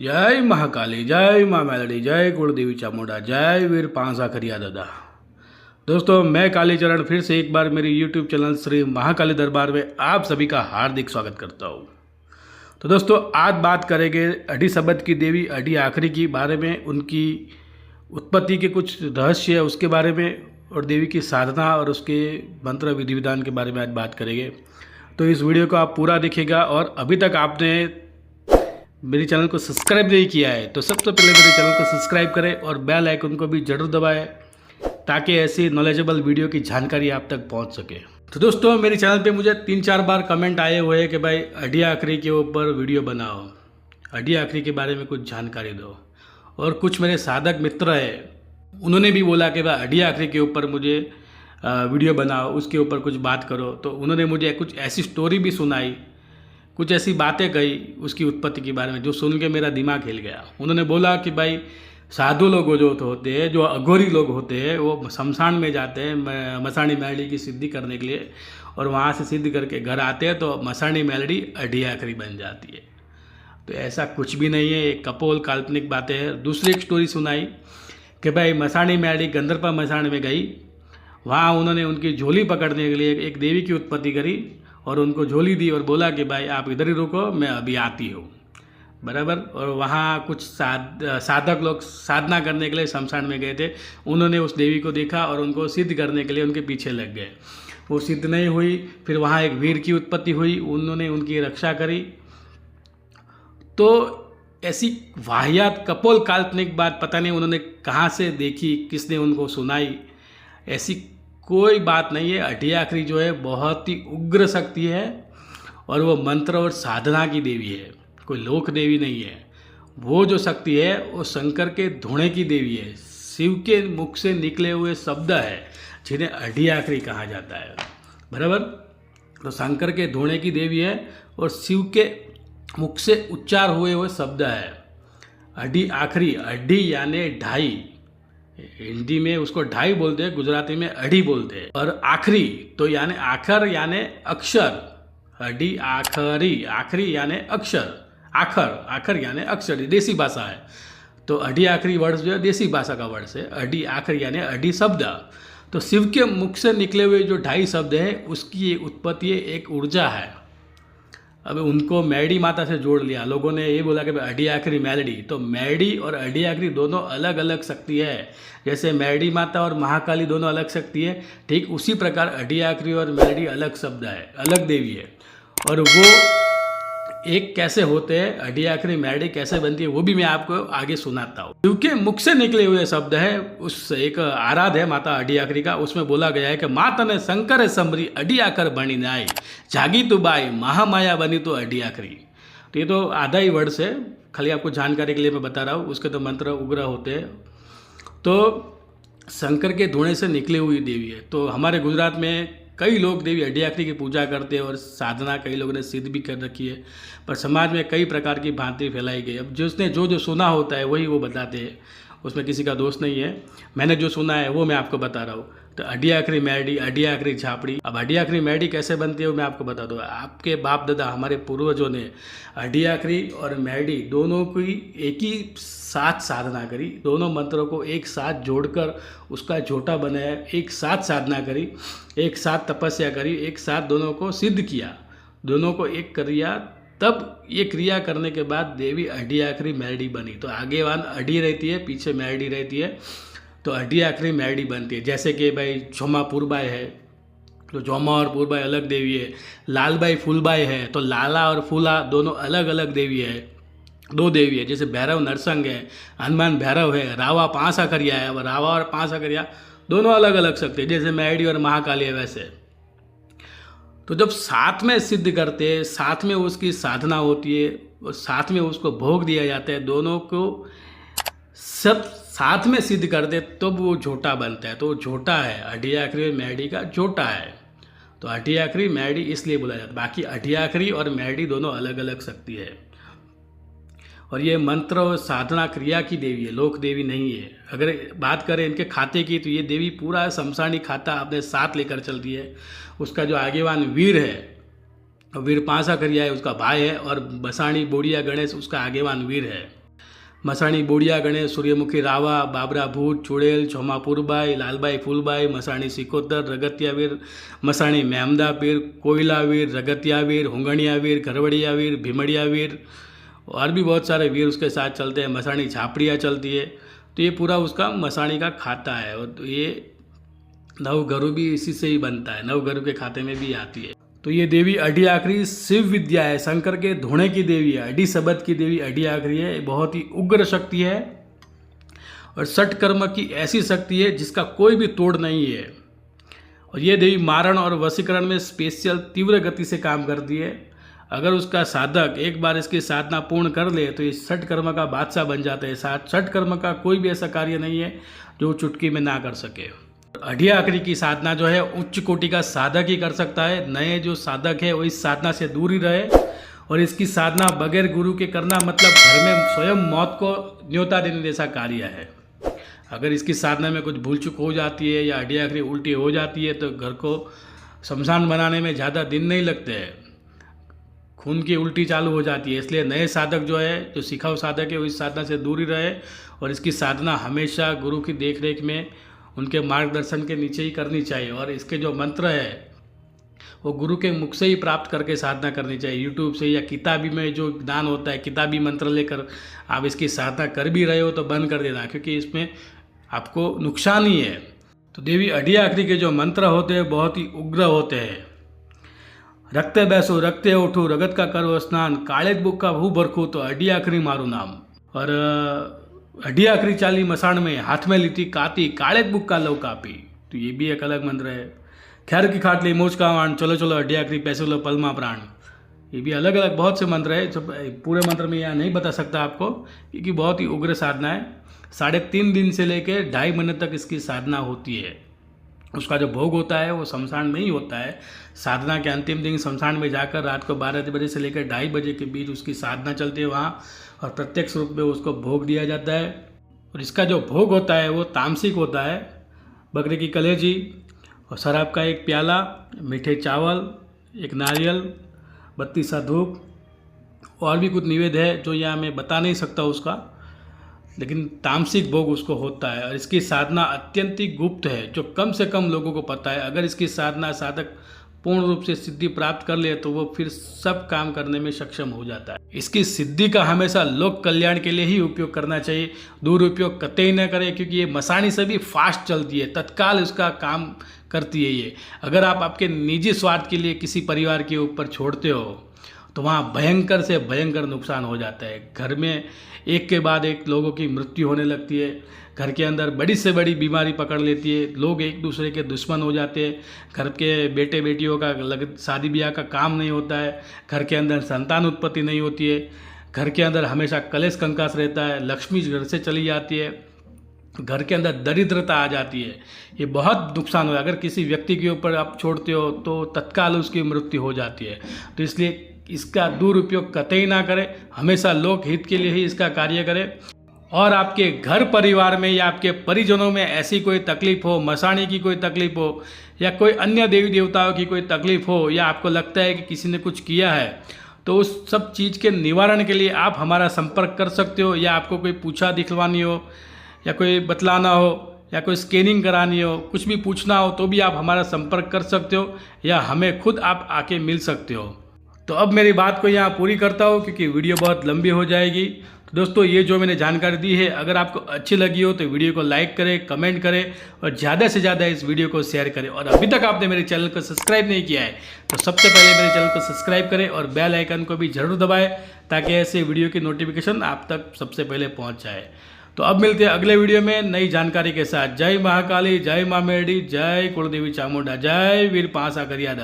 जय महाकाली, जय माँ मेलडी, जय कुलदेवी चामुंडा, जय वीर पांसा खरिया दादा। दोस्तों, मैं कालीचरण फिर से एक बार मेरी यूट्यूब चैनल श्री महाकाली दरबार में आप सभी का हार्दिक स्वागत करता हूँ। तो दोस्तों, आज बात करेंगे अडी सबद की देवी अडी आखरी के बारे में, उनकी उत्पत्ति के कुछ रहस्य है उसके बारे में, और देवी की साधना और उसके मंत्र विधि विधान के बारे में आज बात करेंगे। तो इस वीडियो को आप पूरा देखिएगा, और अभी तक आपने मेरे चैनल को सब्सक्राइब नहीं किया है तो सबसे पहले मेरे चैनल को सब्सक्राइब करें और बेल आइकन को भी जरूर दबाएं, ताकि ऐसी नॉलेजेबल वीडियो की जानकारी आप तक पहुंच सके। तो दोस्तों, मेरे चैनल पे मुझे 3-4 बार कमेंट आए हुए हैं कि भाई अडी आखरी के ऊपर वीडियो बनाओ, अडी आखरी के बारे में कुछ जानकारी दो। और कुछ मेरे साधक मित्र हैं, उन्होंने भी बोला कि भाई अडी आखरी के ऊपर मुझे वीडियो बनाओ, उसके ऊपर कुछ बात करो। तो उन्होंने मुझे कुछ ऐसी स्टोरी भी सुनाई, कुछ ऐसी बातें कही उसकी उत्पत्ति के बारे में, जो सुन के मेरा दिमाग हिल गया। उन्होंने बोला कि भाई साधु लोग जो होते हैं, जो अघोरी लोग होते हैं, वो शमशान में जाते हैं मसाणी मेलडी की सिद्धि करने के लिए, और वहाँ से सिद्ध करके घर आते हैं तो मसाणी मेलडी अडी आखरी बन जाती है। तो ऐसा कुछ भी नहीं है, एक कपोल काल्पनिक बातें हैं। दूसरी एक स्टोरी सुनाई कि भाई मसाणी मेलडी गंदरपा मसाण में गई, वहाँ उन्होंने उनकी झोली पकड़ने के लिए एक देवी की उत्पत्ति करी और उनको झोली दी और बोला कि भाई आप इधर ही रुको, मैं अभी आती हूँ, बराबर। और वहाँ कुछ साधक लोग साधना करने के लिए शमशान में गए थे, उन्होंने उस देवी को देखा और उनको सिद्ध करने के लिए उनके पीछे लग गए। वो सिद्ध नहीं हुई, फिर वहाँ एक वीर की उत्पत्ति हुई, उन्होंने उनकी रक्षा करी। तो ऐसी वाहियात कपोल काल्पनिक बात पता नहीं उन्होंने कहाँ से देखी, किसने उनको सुनाई, ऐसी कोई बात नहीं है। अडी आखरी जो है बहुत ही उग्र शक्ति है, और वो मंत्र और साधना की देवी है, कोई लोक देवी नहीं है। वो जो शक्ति है वो शंकर के धुणे की देवी है, शिव के मुख से निकले हुए शब्द है जिन्हें अडी आखरी कहा जाता है, बराबर। तो शंकर के धुणे की देवी है और शिव के मुख से उच्चार हुए शब्द है अडी आखरी। अडी यानी ढाई, हिंदी में उसको ढाई बोलते हैं, गुजराती में अढ़ी बोलते हैं। और आखरी तो यानी आखर यानी अक्षर, अडी आखरी, आखरी यानी अक्षर, आखर, आखर यानी अक्षर, देसी भाषा है। तो अडी आखरी वर्ड जो है देसी भाषा का वर्ड है। अडी आखरी यानी अडी शब्द। तो शिव के मुख से निकले हुए जो ढाई शब्द है उसकी उत्पत्ति एक ऊर्जा है। अब उनको मेलडी माता से जोड़ लिया, लोगों ने ये बोला कि अडी आखरी मेलडी। तो मेलडी और अडी आखरी दोनों अलग अलग शक्ति है। जैसे मेलडी माता और महाकाली दोनों अलग शक्ति है, ठीक उसी प्रकार अडी आखरी और मेलडी अलग शब्द है, अलग देवी है। और वो एक कैसे होते हैं, अडी आखरी मेलडी कैसे बनती है, वो भी मैं आपको आगे सुनाता हूँ। क्योंकि मुख से निकले हुए शब्द है, उस एक आराध है माता अडी आखरी का, उसमें बोला गया है कि माता ने शंकर समरी अडी आखर बनी नाई, जागी तू बाई महामाया बनी तो अडी आखरी। तो ये तो आधा ही वर्ड से, खाली आपको जानकारी के लिए मैं बता रहा हूँ, उसके तो मंत्र उग्र होते हैं। तो शंकर के धुएं से निकली हुई देवी है। तो हमारे गुजरात में कई लोग देवी अडी आखरी की पूजा करते हैं और साधना कई लोगों ने सिद्ध भी कर रखी है, पर समाज में कई प्रकार की भ्रांति फैलाई गई। अब जिसने जो सुना होता है वही वो बताते हैं, उसमें किसी का दोष नहीं है। मैंने जो सुना है वो मैं आपको बता रहा हूँ। तो अडी आखरी मेलडी, अडी आखरी झापड़ी। अब अडी आखरी मेलडी कैसे बनती है वो मैं आपको बता दूँ। आपके बाप दादा, हमारे पूर्वजों ने अडी आखरी और मेलडी दोनों की एक ही साथ साधना करी, दोनों मंत्रों को एक साथ जोड़कर उसका झोटा बनाया, एक साथ साधना करी, एक साथ तपस्या करी, एक साथ दोनों को सिद्ध किया, दोनों को एक किया। तब ये क्रिया करने के बाद देवी अडी आखरी मेलडी बनी। तो आगेवान अडी रहती है, पीछे मेलडी रहती है, तो अडी आखरी मेलडी बनती है। जैसे कि भाई झोमा पूरबाई है, तो झोमा और पूरबाई अलग देवी है। लालबाई फूलबाई है, तो लाला और फूला दोनों अलग अलग देवी है, दो देवी है। जैसे भैरव नरसंग है, हनुमान भैरव है, रावा पांसा खरिया है, और रावा और पांसा खरिया दोनों अलग अलग शक्ति है। जैसे मेलडी और महाकाली है वैसे। तो जब साथ में सिद्ध करते हैं, साथ में उसकी साधना होती है और साथ में उसको भोग दिया जाता है, दोनों को सब साथ में सिद्ध करते तब वो झोटा बनता है। तो वो झोटा है, अडी आखरी और मेलडी का झोटा है। तो अडी आखरी मेलडी इसलिए बोला जाता है। बाकी अडी आखरी और मेलडी दोनों अलग अलग शक्ति है, और ये मंत्र और साधना क्रिया की देवी है, लोक देवी नहीं है। अगर बात करें इनके खाते की, तो ये देवी पूरा शमशानी खाता अपने साथ लेकर चलती है। उसका जो आगेवान वीर है, वीर पांसा खरिया है, उसका भाई है, और बसाणी बोड़िया गणेश उसका आगेवान वीर है। मसाणी बोडिया गणेश, सूर्यमुखी रावा, बाबरा भूत, चुड़ेल, छोमापुरबाई, लालबाई फूलबाई, मसाणी सिकोतर, रगतियावीर, मसाणी मेमदापीर, कोयलावीर, रगतियावीर, हुंगणियावीर, घरवड़ियावीर, भीमड़ियावीर और भी बहुत सारे वीर उसके साथ चलते हैं। मसाणी झापड़िया चलती है। तो ये पूरा उसका मसाणी का खाता है। और तो ये नवगरु भी इसी से ही बनता है, नवगरु के खाते में भी आती है। तो ये देवी अडी आखरी शिव विद्या है, शंकर के धोने की देवी है, अडी शब्द की देवी अडी आखरी है। बहुत ही उग्र शक्ति है और षट कर्म की ऐसी शक्ति है जिसका कोई भी तोड़ नहीं है। और ये देवी मारण और वशीकरण में स्पेशल तीव्र गति से काम करती है। अगर उसका साधक एक बार इसकी साधना पूर्ण कर ले तो ये षट कर्म का बादशाह बन जाता है। षट कर्म का कोई भी ऐसा कार्य नहीं है जो चुटकी में ना कर सके। अडी आखरी की साधना जो है उच्च कोटि का साधक ही कर सकता है। नए जो साधक है वो इस साधना से दूर ही रहे। और इसकी साधना बगैर गुरु के करना मतलब घर में स्वयं मौत को न्योता देने जैसा कार्य है। अगर इसकी साधना में कुछ भूल चूक हो जाती है या अडी आखरी उल्टी हो जाती है तो घर को शमशान बनाने में ज़्यादा दिन नहीं लगते हैं, खून की उल्टी चालू हो जाती है। इसलिए नए साधक जो है, जो सिखाऊ साधक है, वो इस साधना से दूर ही रहे और इसकी साधना हमेशा गुरु की देखरेख में, उनके मार्गदर्शन के नीचे ही करनी चाहिए। और इसके जो मंत्र है वो गुरु के मुख से ही प्राप्त करके साधना करनी चाहिए। यूट्यूब से या किताबी में जो ज्ञान होता है, किताबी मंत्र लेकर आप इसकी साधना कर भी रहे हो तो बंद कर देना, क्योंकि इसमें आपको नुकसान ही है। तो देवी अडी आखरी के जो मंत्र होते हैं बहुत ही उग्र होते हैं। रखते बैसो रखते उठो, रगत का करो स्नान, काले बुक का भू बरखू तो अडी आखरी मारू नाम। और अडी आखरी चाली मसाण में, हाथ में लीती काती, काले बुक का लो कापी। तो ये भी एक अलग मंत्र है। खैर की खाटली मोच का वाण, चलो चलो अडी आखरी पैसे लो पलमा प्राण। ये भी अलग अलग बहुत से मंत्र है। सब पूरे मंत्र में यहाँ नहीं बता सकता आपको, क्योंकि बहुत ही उग्र साधना है। 3.5 दिन से लेकर 2.5 महीने तक इसकी साधना होती है। उसका जो भोग होता है वो शमशान में ही होता है। साधना के अंतिम दिन शमशान में जाकर रात को 12 बजे से लेकर 2:30 बजे के बीच उसकी साधना चलती है वहाँ, और प्रत्यक्ष रूप में उसको भोग दिया जाता है। और इसका जो भोग होता है वो तामसिक होता है। बकरे की कलेजी और शराब का एक प्याला, मीठे चावल, एक नारियल, 32 सा धूप और भी कुछ निवेद्य है जो यहाँ मैं बता नहीं सकता उसका, लेकिन तामसिक भोग उसको होता है। और इसकी साधना अत्यंत ही गुप्त है, जो कम से कम लोगों को पता है। अगर इसकी साधना साधक पूर्ण रूप से सिद्धि प्राप्त कर ले तो वो फिर सब काम करने में सक्षम हो जाता है। इसकी सिद्धि का हमेशा लोक कल्याण के लिए ही उपयोग करना चाहिए, दुरुपयोग कतई न करें, क्योंकि ये मसाणी से भी फास्ट चलती है, तत्काल उसका काम करती है ये। अगर आप आपके निजी स्वार्थ के लिए किसी परिवार के ऊपर छोड़ते हो तो वहाँ भयंकर से भयंकर नुकसान हो जाता है। घर में एक के बाद एक लोगों की मृत्यु होने लगती है, घर के अंदर बड़ी से बड़ी बीमारी पकड़ लेती है, लोग एक दूसरे के दुश्मन हो जाते हैं, घर के बेटे बेटियों का शादी ब्याह का काम नहीं होता है, घर के अंदर संतान उत्पत्ति नहीं होती है, घर के अंदर हमेशा कलेश कंकास रहता है, लक्ष्मी घर से चली जाती है, घर के अंदर दरिद्रता आ जाती है। ये बहुत नुकसान हो। अगर किसी व्यक्ति के ऊपर आप छोड़ते हो तो तत्काल उसकी मृत्यु हो जाती है। तो इसलिए इसका दुरुपयोग कतई ना करें, हमेशा लोक हित के लिए ही इसका कार्य करें। और आपके घर परिवार में या आपके परिजनों में ऐसी कोई तकलीफ हो, मसाणी की कोई तकलीफ हो या कोई अन्य देवी देवताओं की कोई तकलीफ हो, या आपको लगता है कि किसी ने कुछ किया है, तो उस सब चीज़ के निवारण के लिए आप हमारा संपर्क कर सकते हो। या आपको कोई पूछा दिखवानी हो या कोई बतलाना हो या कोई स्कैनिंग करानी हो, कुछ भी पूछना हो तो भी आप हमारा संपर्क कर सकते हो, या हमें खुद आप आके मिल सकते हो। तो अब मेरी बात को यहाँ पूरी करता हूँ क्योंकि वीडियो बहुत लंबी हो जाएगी। तो दोस्तों, ये जो मैंने जानकारी दी है, अगर आपको अच्छी लगी हो तो वीडियो को लाइक करें, कमेंट करें और ज़्यादा से ज़्यादा इस वीडियो को शेयर करें। और अभी तक आपने मेरे चैनल को सब्सक्राइब नहीं किया है तो सबसे पहले मेरे चैनल को सब्सक्राइब करें और बेल आइकन को भी ज़रूर दबाएं, ताकि ऐसे वीडियो की नोटिफिकेशन आप तक सबसे पहले पहुँच जाए। तो अब मिलते हैं अगले वीडियो में नई जानकारी के साथ। जय महाकाली, जय माँ मेरडी, जय कुलदेवी चामुंडा, जय वीर पासा करियादा।